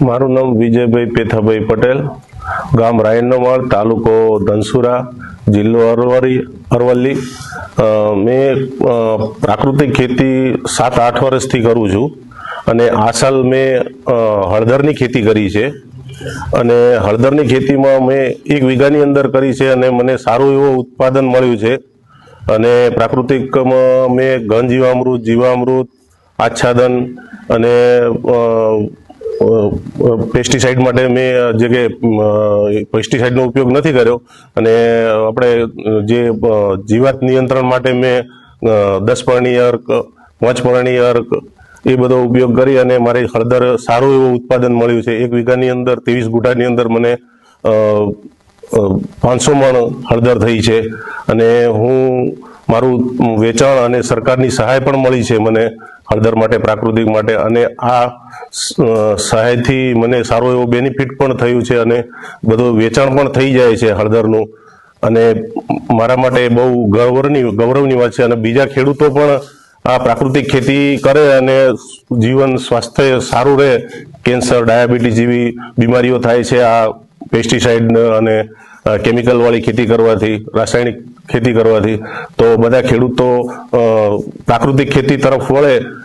મારું નામ વિજયભાઈ પેથાભાઈ પટેલ, ગામ રાયણનોમાળ, તાલુકો ધનસુરા, જિલ્લો અરવલ્લી. મેં પ્રાકૃતિક ખેતી 7-8 વર્ષથી કરું છું અને આ સાલ મેં હળદરની ખેતી કરી છે. અને હળદરની ખેતીમાં મેં 1 વીઘાની અંદર કરી છે અને મને સારું એવું ઉત્પાદન મળ્યું છે. અને પ્રાકૃતિકમાં મેં ઘન જીવામૃત, આચ્છાદન અને પેસ્ટિસાઇડ માટે મેં જે કે પેસ્ટિસાઇડનો ઉપયોગ નથી કર્યો. અને આપણે જે જીવાત નિયંત્રણ માટે મેં 10 પર્ણી અર્ક, 5 પર્ણી અર્ક એ બધો ઉપયોગ કરી અને મારી હળદર સારું એવું ઉત્પાદન મળ્યું છે. 1 વીઘાની અંદર 23 ગુંઠાની અંદર મને 500 મણ હળદર થઈ છે. અને મારું વેચાણ અને સરકારની સહાય પણ મળી છે મને હળદર માટે, પ્રાકૃતિક માટે. અને આ સહાયથી મને સારો એવો બેનિફિટ પણ થયું છે અને બધું વેચાણ પણ થઈ જાય છે હળદરનું. અને મારા માટે બહુ ગૌરવની વાત છે. અને બીજા ખેડૂતો પણ આ પ્રાકૃતિક ખેતી કરે અને સ્વાસ્થ્ય સારું રહે. કેન્સર, ડાયાબિટીસ જેવી બીમારીઓ થાય છે આ પેસ્ટિસાઇડ અને કેમિકલ વાળી ખેતી કરવાથી, રાસાયણિક ખેતી કરવાથી. તો બધા ખેડૂતો પ્રાકૃતિક ખેતી તરફ વળે